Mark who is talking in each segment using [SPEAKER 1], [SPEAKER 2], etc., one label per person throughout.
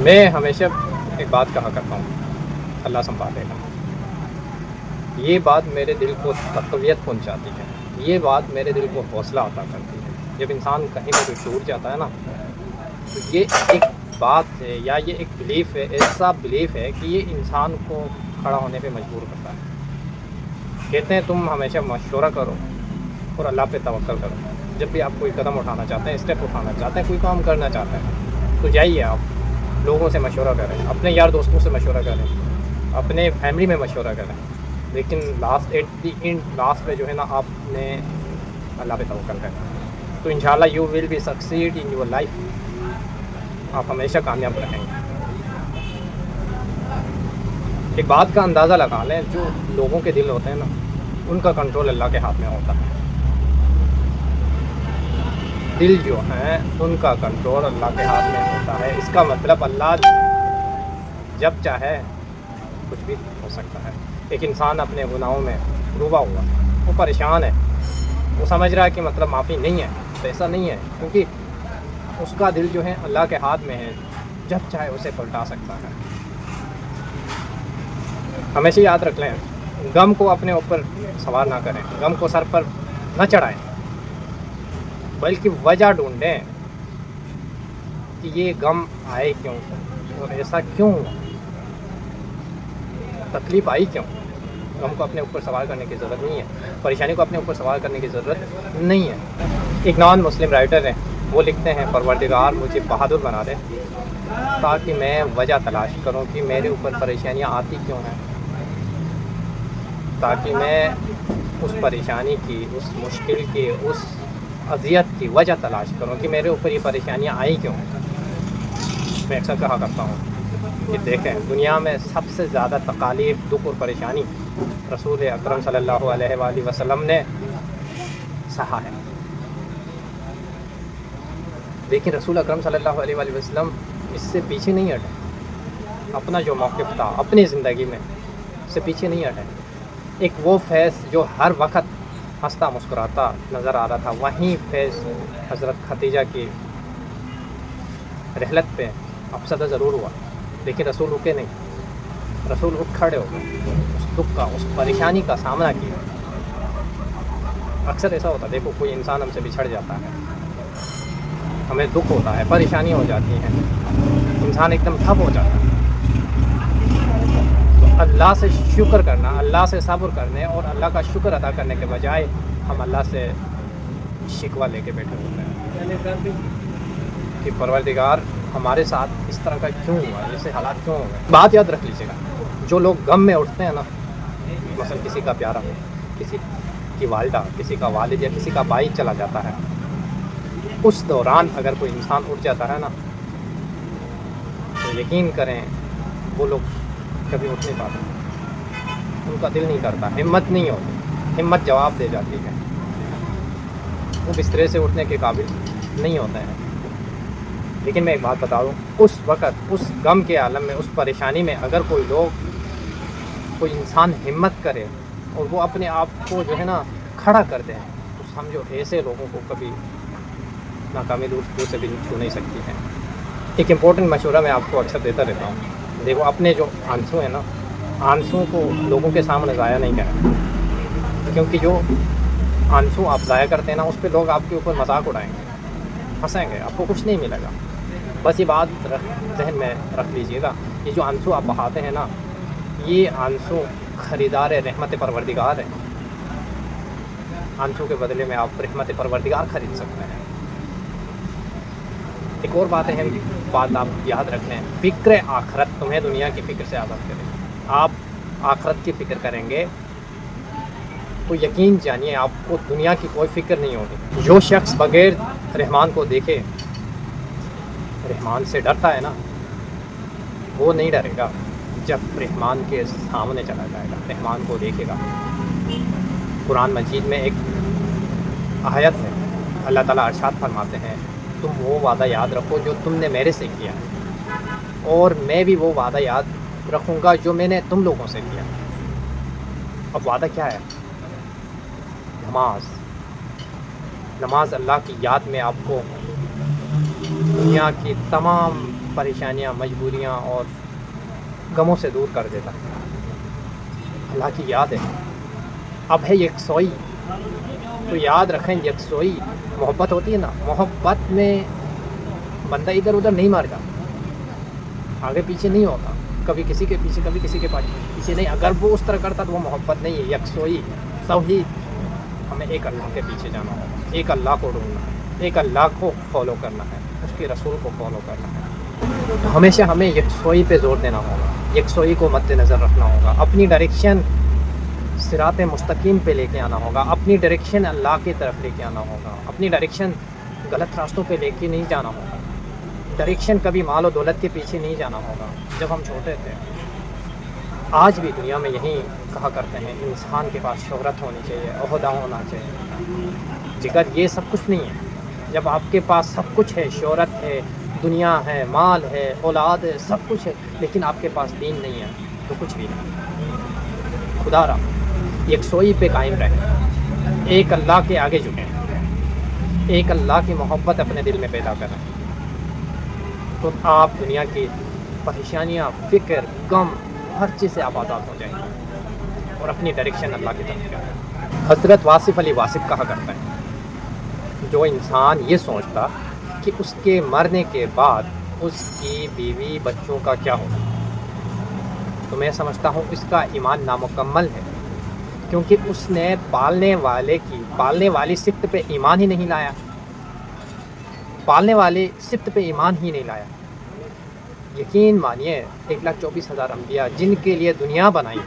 [SPEAKER 1] میں ہمیشہ ایک بات کہا کرتا ہوں، اللہ سنبھالے گا۔ یہ بات میرے دل کو تقویت پہنچاتی ہے، یہ بات میرے دل کو حوصلہ عطا کرتی ہے۔ جب انسان کہیں نہ کہیں ٹوٹ جاتا ہے نا، تو یہ ایک بات ہے یا یہ ایک بلیف ہے، ایسا بلیف ہے کہ یہ انسان کو کھڑا ہونے پہ مجبور کرتا ہے۔ کہتے ہیں تم ہمیشہ مشورہ کرو اور اللہ پہ توکل کرو۔ جب بھی آپ کوئی قدم اٹھانا چاہتے ہیں، اسٹیپ اٹھانا چاہتے ہیں، کوئی کام کرنا چاہتے ہیں، تو جائیے آپ لوگوں سے مشورہ کریں، اپنے یار دوستوں سے مشورہ کریں، اپنے فیملی میں مشورہ کریں، لیکن لاسٹ پہ جو ہے نا آپ نے اللہ پہ توکل کریں، تو انشاءاللہ you will be succeed in your life, آپ ہمیشہ کامیاب رہیں گے۔ ایک بات کا اندازہ لگا لیں، جو لوگوں کے دل ہوتے ہیں نا، ان کا کنٹرول اللہ کے ہاتھ میں ہوتا ہے۔ دل جو ہیں ان کا کنٹرول اللہ کے ہاتھ میں ہوتا ہے۔ اس کا مطلب اللہ جب چاہے کچھ بھی ہو سکتا ہے۔ ایک انسان اپنے گناہوں میں ڈوبا ہوا، وہ پریشان ہے، وہ سمجھ رہا ہے کہ مطلب معافی نہیں ہے، تو ایسا نہیں ہے، کیونکہ اس کا دل جو ہے اللہ کے ہاتھ میں ہے، جب چاہے اسے پلٹا سکتا ہے۔ ہمیشہ یاد رکھ لیں، غم کو اپنے اوپر سوار نہ کریں، غم کو سر پر نہ چڑھائیں، بلکہ وجہ ڈھونڈیں کہ یہ غم آئے کیوں اور ایسا کیوں ہوا، تکلیف آئی کیوں۔ غم کو اپنے اوپر سوار کرنے کی ضرورت نہیں ہے، پریشانی کو اپنے اوپر سوار کرنے کی ضرورت نہیں ہے۔ ایک نان مسلم رائٹر ہیں، وہ لکھتے ہیں پروردگار مجھے بہادر بنا دے تاکہ میں وجہ تلاش کروں کہ میرے اوپر پریشانیاں آتی کیوں ہیں، تاکہ میں اس پریشانی کی، اس مشکل کی، اس اذیت کی وجہ تلاش کروں کہ میرے اوپر یہ پریشانیاں آئیں کیوں۔ میں اکثر کہا کرتا ہوں کہ دیکھیں، دنیا میں سب سے زیادہ تکالیف، دکھ اور پریشانی رسول اکرم صلی اللہ علیہ وآلہ وسلم نے سہا ہے، لیکن رسول اکرم صلی اللہ علیہ وآلہ وسلم اس سے پیچھے نہیں ہٹے، اپنا جو موقف تھا اپنی زندگی میں اس سے پیچھے نہیں ہٹے۔ ایک وہ فیض جو ہر وقت ہنستا مسکراتا نظر آ رہا تھا، وہیں فیض حضرت خدیجہ کی رحلت پہ افسدہ ضرور ہوا، لیکن رسول رکے نہیں، رسول اٹھ کھڑے ہو گئے، اس دکھ کا، اس پریشانی کا سامنا کیا۔ اکثر ایسا ہوتا ہے، دیکھو کوئی انسان ہم سے بچھڑ جاتا ہے، ہمیں دکھ ہوتا ہے، پریشانی ہو جاتی ہے، انسان ایک دم ٹھپ ہو جاتا ہے، تو اللہ سے شکر کرنا، اللہ سے صبر کرنے اور اللہ کا شکر ادا کرنے کے بجائے ہم اللہ سے شکوہ لے کے بیٹھے ہوتے ہیں کہ پروردگار ہمارے ساتھ اس طرح کا کیوں ہوا، ایسے حالات کیوں ہو گئے۔ بات یاد رکھ لیجیے گا، جو لوگ غم میں اٹھتے ہیں نا، مثلا کسی کا پیارا ہو، کسی کی والدہ، کسی کا والد یا کسی کا بھائی چلا جاتا ہے، اس دوران اگر کوئی انسان اٹھ جاتا ہے نا، تو یقین کریں وہ لوگ کبھی اٹھ نہیں پاتے، ان کا دل نہیں کرتا، ہمت نہیں ہوتی، ہمت جواب دے جاتی ہے، وہ بسترے سے اٹھنے کے قابل نہیں ہوتے ہیں۔ لیکن میں ایک بات بتا دوں، اس وقت، اس غم کے عالم میں، اس پریشانی میں اگر کوئی انسان ہمت کرے اور وہ اپنے آپ کو جو ہے نا کھڑا کر دے، تو سمجھو ایسے لوگوں کو کبھی ناکامی دور سے بھی چھو نہیں سکتی ہے۔ ایک امپورٹنٹ مشورہ میں آپ کو اکثر دیتا رہتا ہوں، دیکھو اپنے جو آنسو ہیں نا، آنسو کو لوگوں کے سامنے ضائع نہیں کریں، کیونکہ جو آنسو آپ ضائع کرتے ہیں نا، اس پہ لوگ آپ کے اوپر مذاق اڑائیں گے، ہنسیں گے، آپ کو کچھ نہیں ملے گا۔ بس یہ بات ذہن میں رکھ لیجئے گا، یہ جو آنسو آپ بہاتے ہیں نا، یہ آنسو خریدار رحمت پروردگار ہے، آنسو کے بدلے میں آپ رحمت پروردگار خرید سکتے ہیں۔ ایک اور بات ہے، بات آپ یاد رکھیں، فکر آخرت تمہیں دنیا کی فکر سے آزاد کرے۔ آپ آخرت کی فکر کریں گے تو یقین جانیے آپ کو دنیا کی کوئی فکر نہیں ہوگی۔ جو شخص بغیر رحمان کو دیکھے رحمان سے ڈرتا ہے نا، وہ نہیں ڈرے گا جب رحمان کے سامنے چلا جائے گا، رحمان کو دیکھے گا۔ قرآن مجید میں ایک آیت ہے، اللہ تعالیٰ ارشاد فرماتے ہیں، تم وہ وعدہ یاد رکھو جو تم نے میرے سے کیا ہے، اور میں بھی وہ وعدہ یاد رکھوں گا جو میں نے تم لوگوں سے کیا۔ اب وعدہ کیا ہے؟ نماز اللہ کی یاد میں آپ کو دنیا کی تمام پریشانیاں، مجبوریاں اور غموں سے دور کر دیتا ہے۔ اللہ کی یاد ہے، اب ہے یکسوئی، تو یاد رکھیں یکسوئی محبت ہوتی ہے نا، محبت میں بندہ ادھر ادھر نہیں مار جاتا، آگے پیچھے نہیں ہوتا، کبھی کسی کے پیچھے کبھی کسی کے پیچھے نہیں۔ اگر وہ اس طرح کرتا تو وہ محبت نہیں ہے، یکسوئی توحید۔ ہمیں ایک اللہ کے پیچھے جانا ہوگا، ایک اللہ کو ڈھونڈنا ہے، ایک اللہ کو فالو کرنا ہے، اس کے رسول کو فالو کرنا ہے۔ ہمیشہ ہمیں یکسوئی پہ زور دینا ہوگا، یکسوئی کو مد نظر رکھنا ہوگا، اپنی ڈائریکشن صراط مستقیم پہ لے کے آنا ہوگا، اپنی ڈائریکشن اللہ کی طرف لے کے آنا ہوگا، اپنی ڈائریکشن غلط راستوں پہ لے کے نہیں جانا ہوگا، ڈائریکشن کبھی مال و دولت کے پیچھے نہیں جانا ہوگا۔ جب ہم چھوٹے تھے، آج بھی دنیا میں یہی کہا کرتے ہیں انسان کے پاس شہرت ہونی چاہیے، عہدہ ہونا چاہیے، جگر یہ سب کچھ نہیں ہے۔ جب آپ کے پاس سب کچھ ہے، شہرت ہے، دنیا ہے، مال ہے، اولاد ہے، سب کچھ ہے، لیکن آپ کے پاس دین نہیں ہے تو کچھ بھی نہیں۔ خدا را یکسوئی پہ قائم رہیں، ایک اللہ کے آگے جھکیں، ایک اللہ کی محبت اپنے دل میں پیدا کریں، تو آپ دنیا کی پریشانیاں، فکر، غم، ہر چیز سے آپ آزاد ہو جائیں گے اور اپنی ڈائریکشن اللہ کی طرف کریں۔ حضرت واصف علی واصف کہا کرتا ہے، جو انسان یہ سوچتا کہ اس کے مرنے کے بعد اس کی بیوی بچوں کا کیا ہوگا، تو میں سمجھتا ہوں اس کا ایمان نامکمل ہے، کیونکہ اس نے پالنے والی صفت پہ ایمان ہی نہیں لایا، پالنے والی صفت پہ ایمان ہی نہیں لایا۔ یقین مانیے 1,24,000 انبیاء جن کے لیے دنیا بنائی،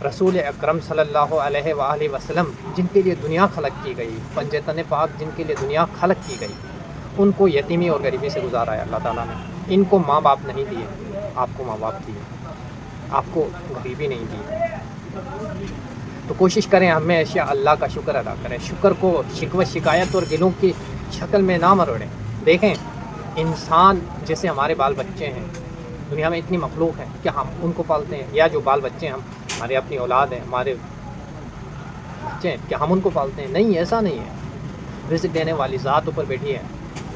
[SPEAKER 1] رسول اکرم صلی اللہ علیہ وآلہ وسلم جن کے لیے دنیا خلق کی گئی، پنجتن پاک جن کے لیے دنیا خلق کی گئی، ان کو یتیمی اور غریبی سے گزارا ہے اللہ تعالیٰ نے۔ ان کو ماں باپ نہیں دیے، آپ کو ماں باپ دیے، آپ کو غریبی نہیں دی۔ تو کوشش کریں ہمیشہ اللہ کا شکر ادا کریں، شکر کو شکوہ شکایت اور گلوں کی شکل میں نہ مروڑیں۔ دیکھیں انسان جیسے ہمارے بال بچے ہیں، دنیا میں اتنی مخلوق ہے کہ ہم ان کو پالتے ہیں، یا جو بال بچے ہیں ہمارے اپنی اولاد ہیں، ہمارے بچے ہیں، کیا ہم ان کو پالتے ہیں؟ نہیں، ایسا نہیں ہے۔ رزق دینے والی ذات اوپر بیٹھی ہے،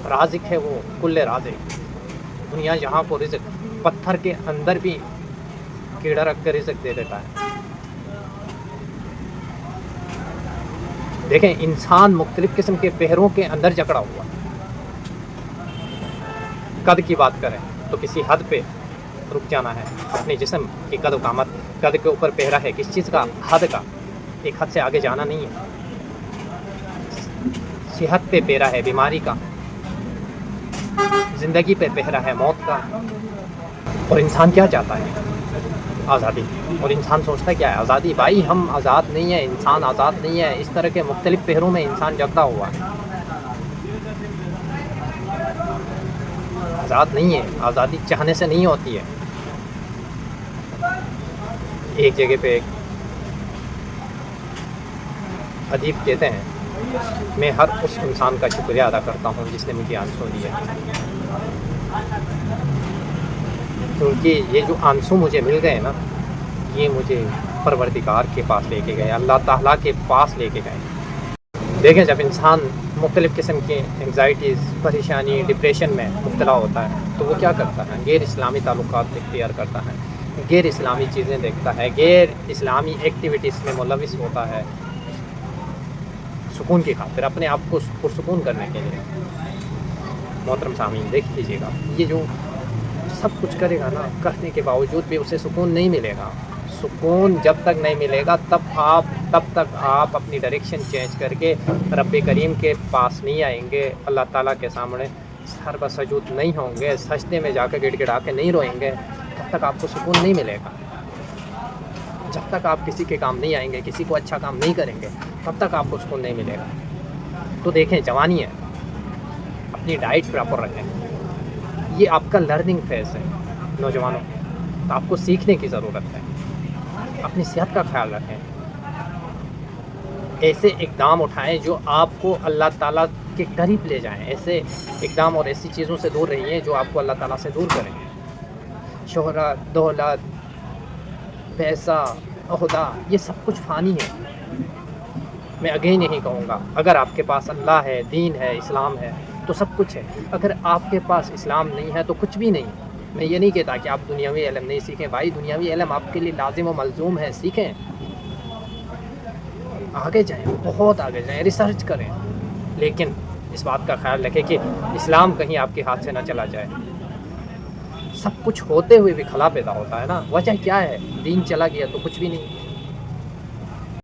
[SPEAKER 1] رازق ہے وہ، کل رازق۔ دنیا یہاں کو رزق پتھر کے اندر بھی کیڑا رکھ کے رزق دے دیتا ہے۔ دیکھیں انسان مختلف قسم کے پہروں کے اندر جکڑا ہوا، قد کی بات کریں تو کسی حد پہ رک جانا ہے، اپنے جسم کی قد و قامت، قد کے اوپر پہرا ہے کس چیز کا؟ حد کا، ایک حد سے آگے جانا نہیں ہے۔ صحت پہ پہرا ہے بیماری کا، زندگی پہ پہرا ہے موت کا۔ اور انسان کیا چاہتا ہے؟ آزادی۔ اور انسان سوچتا کیا ہے؟ آزادی۔ بھائی ہم آزاد نہیں ہیں، انسان آزاد نہیں ہے، اس طرح کے مختلف پہروں میں انسان جکڑا ہوا ہے، آزاد نہیں ہے۔ آزادی چاہنے سے نہیں ہوتی ہے۔ ایک جگہ پہ ایک ادیب کہتے ہیں، میں ہر اس انسان کا شکریہ ادا کرتا ہوں جس نے مجھے آنسو دیے، کیونکہ یہ جو آنسو مجھے مل گئے نا، یہ مجھے پروردگار کے پاس لے کے گئے، اللہ تعالیٰ کے پاس لے کے گئے۔ دیکھیں جب انسان مختلف قسم کے انگزائٹیز، پریشانی، ڈپریشن میں مبتلا ہوتا ہے تو وہ کیا کرتا ہے؟ غیر اسلامی تعلقات اختیار کرتا ہے، غیر اسلامی چیزیں دیکھتا ہے، غیر اسلامی ایکٹیویٹیز میں ملوث ہوتا ہے، سکون کی خاطر، اپنے آپ کو پرسکون کرنے کے لیے۔ محترم سامعین دیکھ لیجیے گا، یہ جو سب کچھ کرے گا نا، کرنے کے باوجود بھی اسے سکون نہیں ملے گا۔ سکون جب تک نہیں ملے گا تب تک آپ اپنی ڈائریکشن چینج کر کے رب کریم کے پاس نہیں آئیں گے، اللہ تعالیٰ کے سامنے سر بسجود نہیں ہوں گے، سجدے میں جا کے گڑ گڑا کے نہیں روئیں گے، تب تک آپ کو سکون نہیں ملے گا۔ جب تک آپ کسی کے کام نہیں آئیں گے، کسی کو اچھا کام نہیں کریں گے، تب تک آپ کو سکون نہیں ملے گا۔ تو دیکھیں جوانی ہے، اپنی ڈائٹ پراپر رکھیں، یہ آپ کا لرننگ فیز ہے نوجوانوں، تو آپ کو سیکھنے کی ضرورت ہے۔ اپنی صحت کا خیال رکھیں، ایسے اقدام اٹھائیں جو آپ کو اللہ تعالیٰ کے قریب لے جائیں، ایسے اقدام اور ایسی چیزوں سے دور رہیے جو آپ کو اللہ تعالیٰ سے دور کریں۔ شہرت، دولت، پیسہ، عہدہ، یہ سب کچھ فانی ہے۔ میں اگین یہی کہوں گا، اگر آپ کے پاس اللہ ہے، دین ہے، اسلام ہے، تو سب کچھ ہے. اگر آپ کے پاس اسلام نہیں ہے تو کچھ بھی نہیں ہے. میں یہ نہیں کہتا کہ آپ دنیاوی علم نہیں سیکھیں بھائی، دنیاوی علم آپ کے لیے لازم و ملزوم ہے، سیکھیں، آگے جائیں، بہت آگے جائیں، ریسرچ کریں، لیکن اس بات کا خیال رکھیں کہ اسلام کہیں آپ کے ہاتھ سے نہ چلا جائے. سب کچھ ہوتے ہوئے بھی خلا پیدا ہوتا ہے نا. وجہ کیا ہے؟ دین چلا گیا تو کچھ بھی نہیں.